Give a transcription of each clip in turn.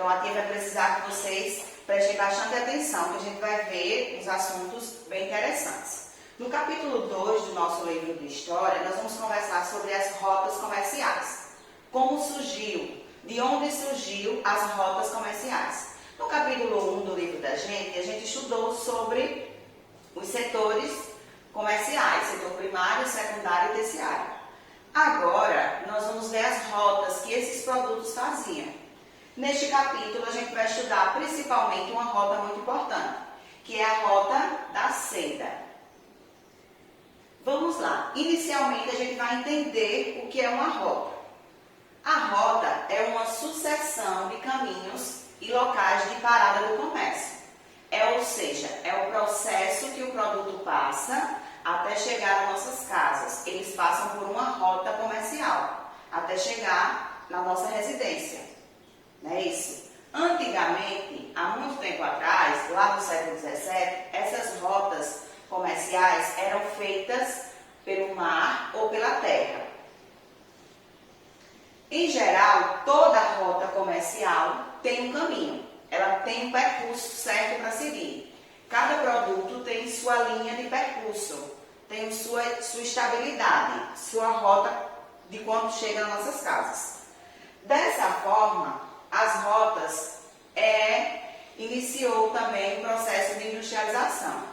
Então a tia vai precisar que vocês prestem bastante atenção, que a gente vai ver uns assuntos bem interessantes. No capítulo 2 do nosso livro de História, nós vamos conversar sobre as rotas comerciais. Como surgiu, de onde surgiu as rotas comerciais. No capítulo 1 do livro da gente, a gente estudou sobre os setores comerciais, setor primário, secundário e terciário. Agora, nós vamos ver as rotas que esses produtos faziam. Neste capítulo, a gente vai estudar principalmente uma rota muito importante, que é a rota da seda. Vamos lá. Inicialmente, a gente vai entender o que é uma rota. A rota é uma sucessão de caminhos e locais de parada do comércio. Ou seja, é o processo que o produto passa até chegar às nossas casas. Eles passam por uma rota comercial até chegar na nossa residência. Não é isso? Antigamente, há muito tempo atrás, lá no século XVII, essas rotas comerciais eram feitas pelo mar ou pela terra. Em geral, toda rota comercial tem um caminho, ela tem um percurso certo para seguir. Cada produto tem sua linha de percurso, tem sua estabilidade, sua rota de quando chega nas nossas casas. Dessa forma, as rotas iniciou também o processo de industrialização.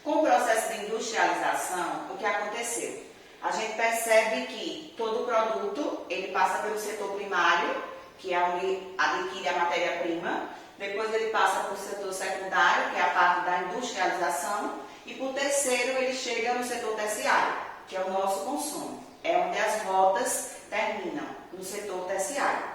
Com o processo de industrialização, o que aconteceu? A gente percebe que todo produto, ele passa pelo setor primário, que é onde adquire a matéria-prima, depois ele passa para o setor secundário, que é a parte da industrialização, e por terceiro ele chega no setor terciário, que é o nosso consumo. É onde as rotas terminam, no setor terciário.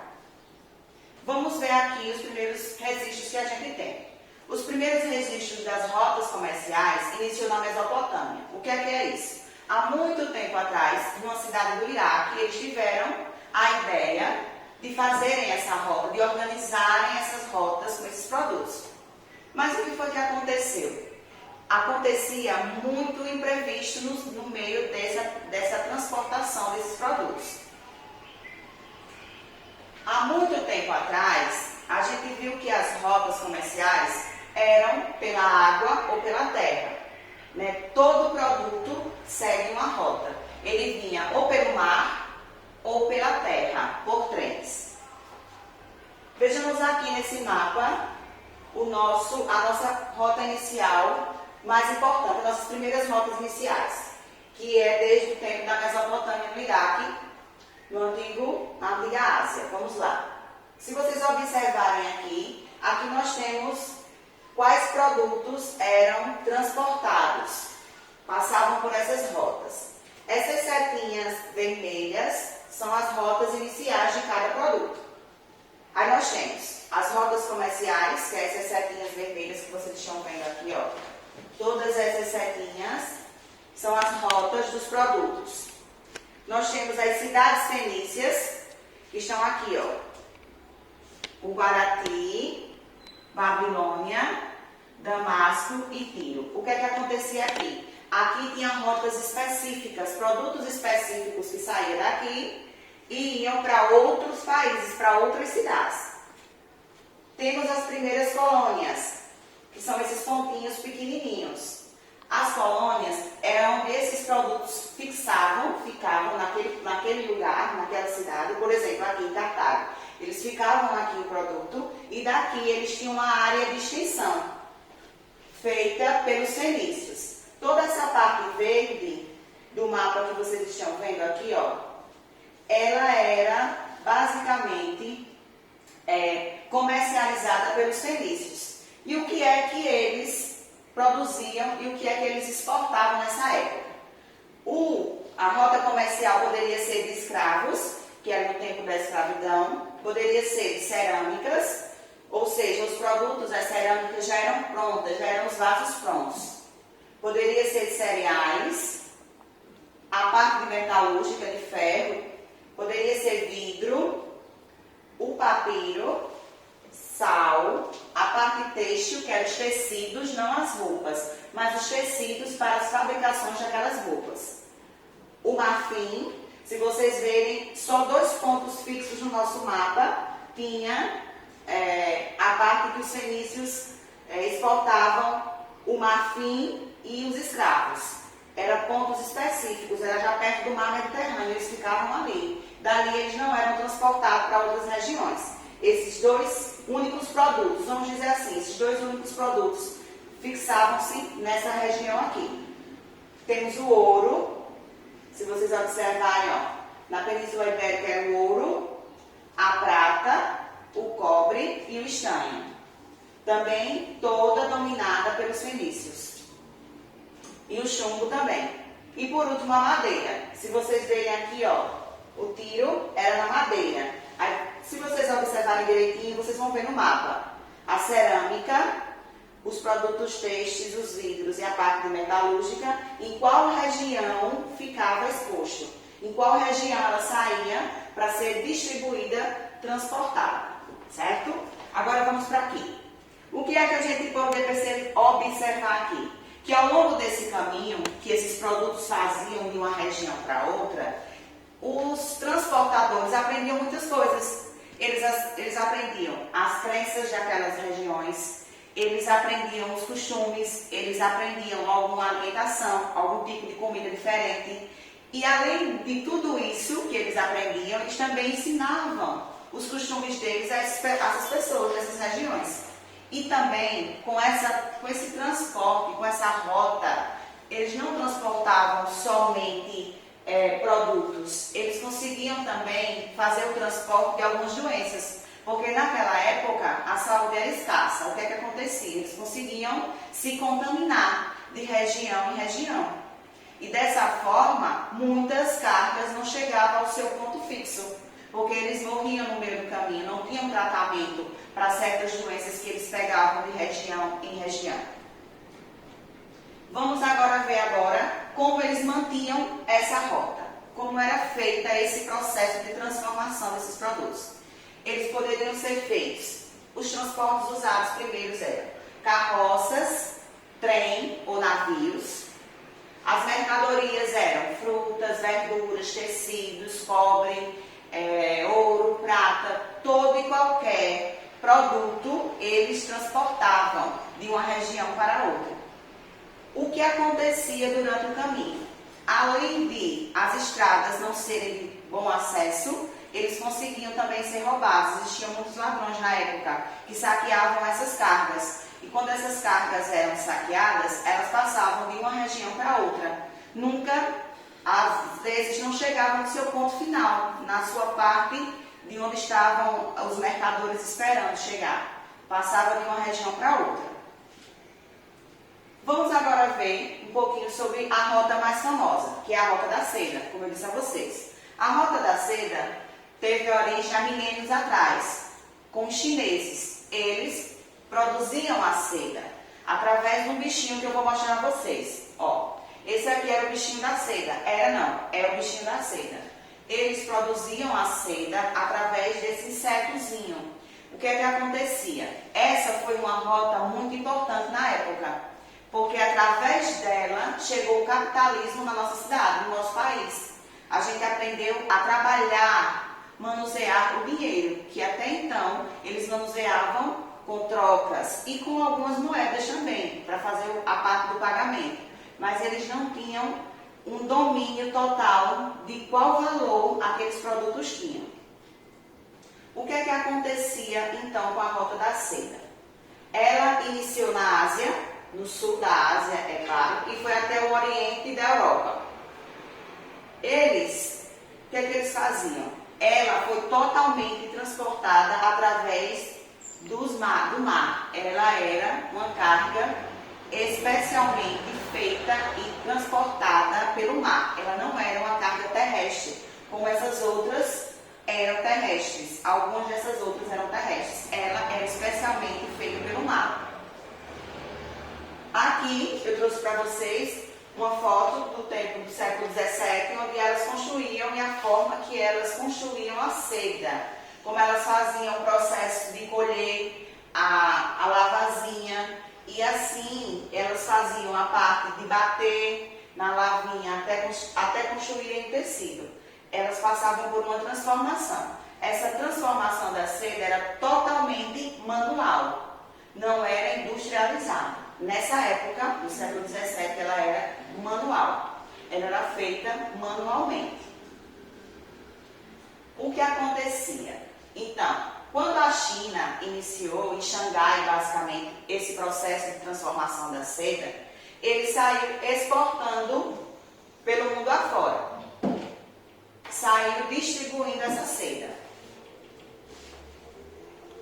Vamos ver aqui os primeiros registros que a gente tem. Os primeiros registros das rotas comerciais iniciou na Mesopotâmia. O que é isso? Há muito tempo atrás, numa cidade do Iraque, eles tiveram a ideia de fazerem essa rota, de organizarem essas rotas com esses produtos. Mas o que foi que aconteceu? Acontecia muito imprevisto no meio dessa transportação desses produtos. Há muito tempo atrás, a gente viu que as rotas comerciais eram pela água ou pela terra. Todo produto segue uma rota. Ele vinha ou pelo mar ou pela terra, por trens. Vejamos aqui nesse mapa a nossa rota inicial mais importante, nossas primeiras rotas iniciais, que é desde o tempo da Mesopotâmia no Iraque, na antiga Ásia. Vamos lá. Se vocês observarem aqui nós temos quais produtos eram transportados, passavam por essas rotas. Essas setinhas vermelhas são as rotas iniciais de cada produto. Aí nós temos as rotas comerciais, que é essas setinhas vermelhas que vocês estão vendo aqui, ó. Todas essas setinhas são as rotas dos produtos. Nós temos as cidades fenícias, que estão aqui, ó. O Guarati, Babilônia, Damasco e Tiro. O que é que acontecia aqui? Aqui tinha rotas específicas, produtos específicos que saíam daqui e iam para outros países, para outras cidades. Temos as primeiras colônias, que são esses pontinhos pequenininhos. As colônias eram onde esses produtos ficavam naquele lugar, naquela cidade. Por exemplo, aqui em Cartago, eles ficavam aqui o produto e daqui eles tinham uma área de extensão feita pelos fenícios. Toda essa parte verde do mapa que vocês estão vendo aqui, ó, ela era basicamente comercializada pelos fenícios. E o que é que eles produziam e o que é que eles exportavam nessa época? A rota comercial poderia ser de escravos, que era no tempo da escravidão, poderia ser de cerâmicas, ou seja, os produtos, as cerâmicas já eram prontas, já eram os vasos prontos. Poderia ser de cereais, a parte de metalúrgica, de ferro, poderia ser vidro, o papiro, sal, a parte têxtil, que eram os tecidos, não as roupas, mas os tecidos para as fabricações daquelas roupas. O marfim, se vocês verem, só 2 pontos fixos no nosso mapa, tinha a parte que os fenícios exportavam o marfim e os escravos. Eram pontos específicos, era já perto do mar Mediterrâneo, eles ficavam ali. Dali eles não eram transportados para outras regiões. Esses dois únicos produtos, vamos dizer assim, esses dois únicos produtos fixavam-se nessa região aqui. Temos o ouro, se vocês observarem, ó, na Península Ibérica era o ouro, a prata, o cobre e o estanho. Também toda dominada pelos fenícios. E o chumbo também. E por último a madeira. Se vocês verem aqui, ó, o tiro era na madeira. Aí, se vocês observarem direitinho, vocês vão ver no mapa. A cerâmica, os produtos têxteis, os vidros e a parte metalúrgica, em qual região ficava exposto. Em qual região ela saía para ser distribuída, transportada. Certo? Agora vamos para aqui. O que é que a gente pode observar aqui? Que ao longo desse caminho, que esses produtos faziam de uma região para outra, os transportadores aprendiam muitas coisas. Eles aprendiam as crenças daquelas regiões, eles aprendiam os costumes, eles aprendiam alguma alimentação, algum tipo de comida diferente. E além de tudo isso que eles aprendiam, eles também ensinavam os costumes deles a essas pessoas dessas regiões. E também, com esse transporte, com essa rota, eles não transportavam somente produtos, eles conseguiam também fazer o transporte de algumas doenças, porque naquela época a saúde era escassa. O que é que acontecia? Eles conseguiam se contaminar de região em região. E dessa forma, muitas cargas não chegavam ao seu ponto fixo, porque eles morriam no meio do caminho, não tinham tratamento para certas doenças que eles pegavam de região em região. Vamos agora ver como eles mantinham essa rota, como era feita esse processo de transformação desses produtos. Eles poderiam ser feitos, os transportes usados primeiros eram carroças, trem ou navios. As mercadorias eram frutas, verduras, tecidos, cobre, ouro, prata, todo e qualquer produto eles transportavam de uma região para outra. O que acontecia durante o caminho? Além de as estradas não serem de bom acesso, eles conseguiam também ser roubados. Existiam muitos ladrões na época que saqueavam essas cargas. E quando essas cargas eram saqueadas, elas passavam de uma região para outra. Nunca, às vezes, não chegavam no seu ponto final, na sua parte de onde estavam os mercadores esperando chegar. Passava de uma região para outra. Vamos agora ver um pouquinho sobre a rota mais famosa, que é a Rota da Seda, como eu disse a vocês. A Rota da Seda teve origem há milênios atrás, com os chineses. Eles produziam a seda através de um bichinho que eu vou mostrar a vocês. Ó, esse aqui era o bichinho da seda. É o bichinho da seda. Eles produziam a seda através desse insetozinho. O que é que acontecia? Essa foi uma rota muito importante na época, porque através dela chegou o capitalismo na nossa cidade, no nosso país. A gente aprendeu a trabalhar, manusear o dinheiro, que até então eles manuseavam com trocas e com algumas moedas também, para fazer a parte do pagamento. Mas eles não tinham um domínio total de qual valor aqueles produtos tinham. O que é que acontecia então com a Rota da Seda? Ela iniciou na Ásia, no sul da Ásia, é claro, e foi até o Oriente da Europa. O que é que eles faziam? Ela foi totalmente transportada através do mar. Ela era uma carga especialmente feita e transportada pelo mar. Ela não era uma carga terrestre, como essas outras eram terrestres. Algumas dessas outras eram terrestres. Ela era especialmente feita pelo mar. Aqui eu trouxe para vocês uma foto do tempo do século XVII, onde elas construíam e a forma que elas construíam a seda. Como elas faziam o processo de colher a lavazinha, e assim elas faziam a parte de bater na lavinha até construírem o tecido. Elas passavam por uma transformação. Essa transformação da seda era totalmente não era industrializada. Nessa época, no século XVII, ela era manual. Ela era feita manualmente. O que acontecia? Então, quando a China iniciou, em Xangai, basicamente, esse processo de transformação da seda, ele saiu exportando pelo mundo afora. Saiu distribuindo essa seda.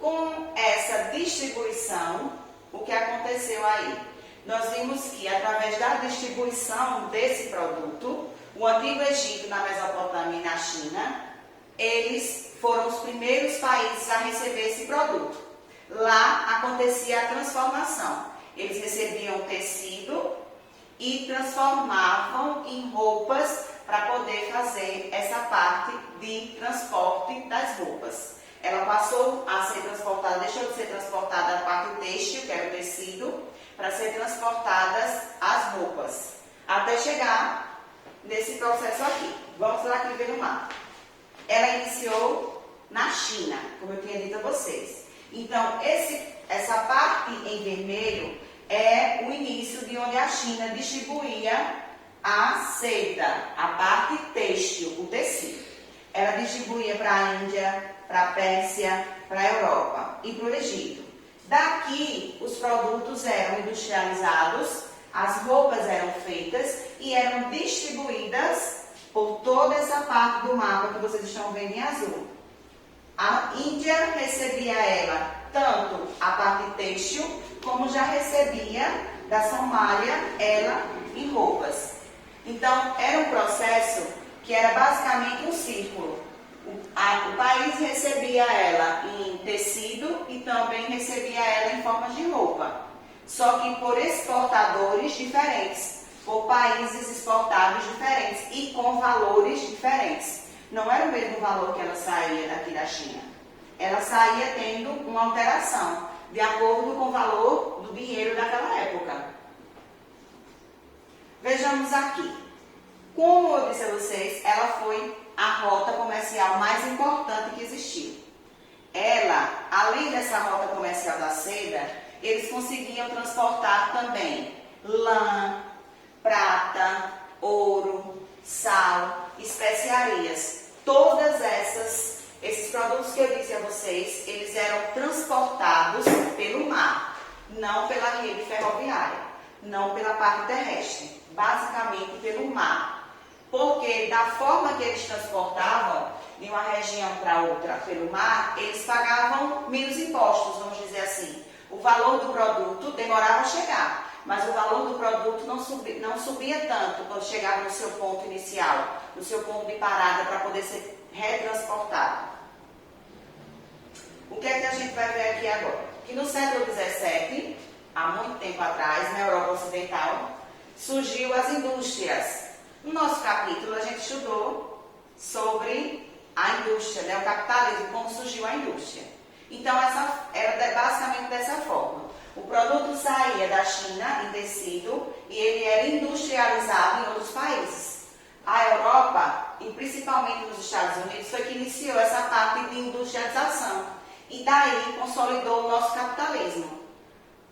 Com essa distribuição, o que aconteceu aí? Nós vimos que, através da distribuição desse produto, o Antigo Egito, na Mesopotâmia e na China, eles foram os primeiros países a receber esse produto. Lá acontecia a transformação. Eles recebiam tecido e transformavam em roupas para poder fazer essa parte de transporte das roupas. Ela passou a ser transportada, deixou de ser transportada a parte têxtil, que era o tecido, para ser transportadas as roupas, até chegar nesse processo aqui. Vamos lá aqui ver no mapa. Ela iniciou na China, como eu tinha dito a vocês. Então, essa parte em vermelho é o início de onde a China distribuía a seda, a parte têxtil, o tecido. Ela distribuía para a Índia, para a Pérsia, para a Europa e para o Egito. Daqui, os produtos eram industrializados, as roupas eram feitas e eram distribuídas por toda essa parte do mapa que vocês estão vendo em azul. A Índia recebia ela, tanto a parte têxtil, como já recebia da Somália, ela em roupas. Então, era um processo que era basicamente um círculo. O país recebia ela em tecido e também recebia ela em forma de roupa. Só que por exportadores diferentes, por países exportados diferentes e com valores diferentes. Não era o mesmo valor que ela saía daqui da China. Ela saía tendo uma alteração, de acordo com o valor do dinheiro daquela época. Vejamos aqui. Como eu disse a vocês, ela foi a rota comercial mais importante que existiu. Ela, além dessa rota comercial da seda, eles conseguiam transportar também lã, prata, ouro, sal, especiarias. Todas esses produtos que eu disse a vocês, eles eram transportados pelo mar, não pela rede ferroviária, não pela parte terrestre, basicamente pelo mar. Porque da forma que eles transportavam de uma região para outra pelo mar, eles pagavam menos impostos, vamos dizer assim. O valor do produto demorava a chegar, mas o valor do produto não subia tanto quando chegava no seu ponto inicial, no seu ponto de parada para poder ser retransportado. O que é que a gente vai ver aqui agora? Que no século XVII, há muito tempo atrás, na Europa Ocidental, surgiu as indústrias. No nosso capítulo, a gente estudou sobre a indústria, né? O capitalismo, como surgiu a indústria. Então, essa era basicamente dessa forma. O produto saía da China em tecido e ele era industrializado em outros países. A Europa, e principalmente nos Estados Unidos, foi que iniciou essa parte de industrialização. E daí consolidou o nosso capitalismo.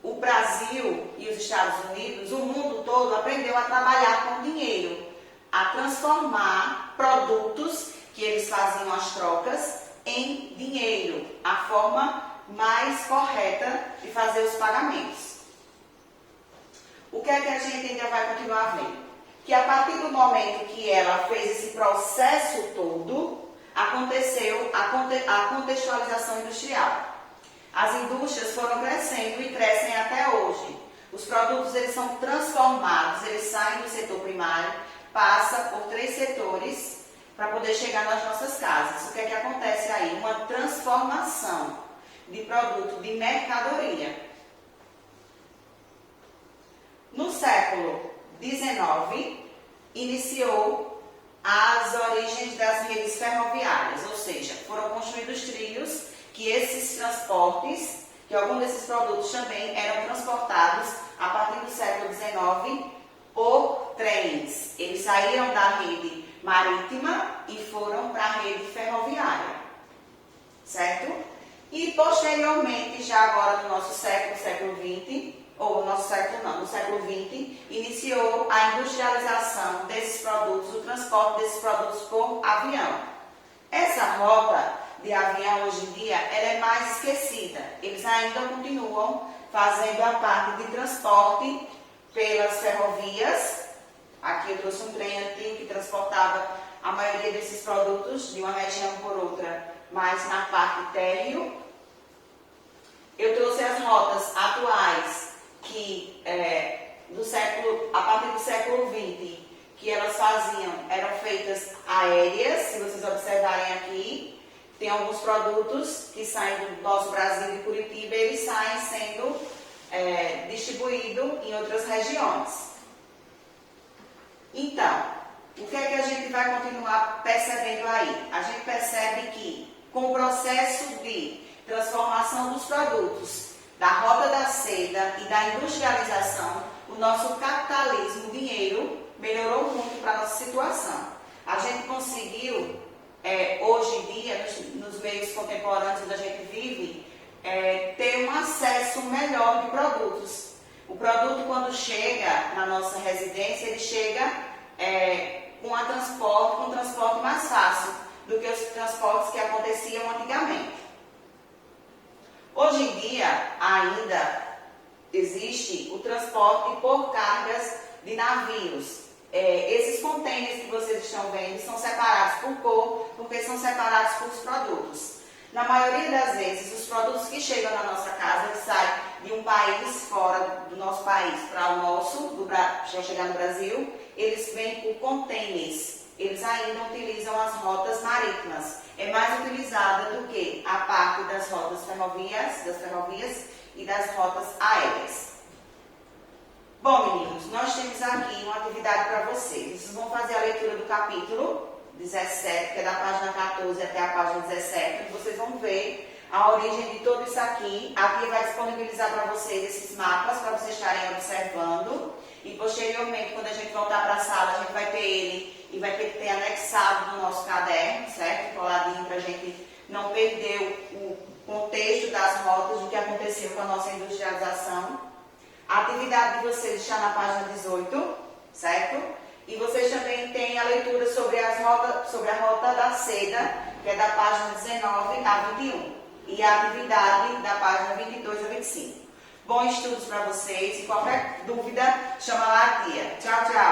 O Brasil e os Estados Unidos, o mundo todo, aprendeu a trabalhar com dinheiro, a transformar produtos que eles faziam as trocas em dinheiro, a forma mais correta de fazer os pagamentos. O que é que a gente ainda vai continuar vendo? Que a partir do momento que ela fez esse processo todo, aconteceu a contextualização industrial. As indústrias foram crescendo e crescem até hoje. Os produtos eles são transformados, eles saem do setor primário, passa por 3 setores para poder chegar nas nossas casas. O que é que acontece aí? Uma transformação de produto, de mercadoria. No século XIX, iniciou as origens das redes ferroviárias, ou seja, foram construídos trilhos que esses transportes, que alguns desses produtos também eram transportados a partir do século XIX por trens. Eles saíram da rede marítima e foram para a rede ferroviária, certo? E posteriormente, já agora no nosso século XX, ou no nosso século não, no século XX, iniciou a industrialização desses produtos, o transporte desses produtos por avião. Essa rota de avião hoje em dia, ela é mais esquecida. Eles ainda continuam fazendo a parte de transporte pelas ferrovias. Aqui eu trouxe um trem antigo que transportava a maioria desses produtos de uma região por outra, mas na parte térreo. Eu trouxe as rotas atuais que a partir do século XX, que elas eram feitas aéreas. Se vocês observarem aqui, tem alguns produtos que saem do nosso Brasil e Curitiba, eles saem sendo distribuídos em outras regiões. Então, o que é que a gente vai continuar percebendo aí? A gente percebe que, com o processo de transformação dos produtos, da roda da seda e da industrialização, o nosso capitalismo, o dinheiro, melhorou muito para a nossa situação. A gente conseguiu, hoje em dia, nos meios contemporâneos onde a gente vive, ter um acesso melhor de produtos. O produto, quando chega na nossa residência, ele chega com um transporte mais fácil do que os transportes que aconteciam antigamente. Hoje em dia, ainda existe o transporte por cargas de navios. Esses contêineres que vocês estão vendo são separados por cor, porque são separados por produtos. Na maioria das vezes, os produtos que chegam na nossa casa, eles saem de um país fora do nosso país para o nosso, já chegar no Brasil, eles vêm por contêineres. Eles ainda utilizam as rotas marítimas. É mais utilizada do que a parte das rotas ferrovias e das rotas aéreas. Bom, meninos, nós temos aqui uma atividade para vocês. Vocês vão fazer a leitura do capítulo 17, que é da página 14 até a página 17. Vocês vão ver a origem de tudo isso aqui. Aqui vai disponibilizar para vocês esses mapas, para vocês estarem observando. E posteriormente, quando a gente voltar para a sala, a gente vai ter ele e vai ter que ter anexado no nosso caderno, certo? Coladinho, para a gente não perder o contexto das rotas, do que aconteceu com a nossa industrialização. A atividade de vocês está na página 18, certo? E vocês também têm a leitura sobre a rota da seda, que é da página 19 a 21. E a atividade da página 22 a 25. Bons estudos para vocês e qualquer dúvida, chama lá a tia. Tchau, tchau!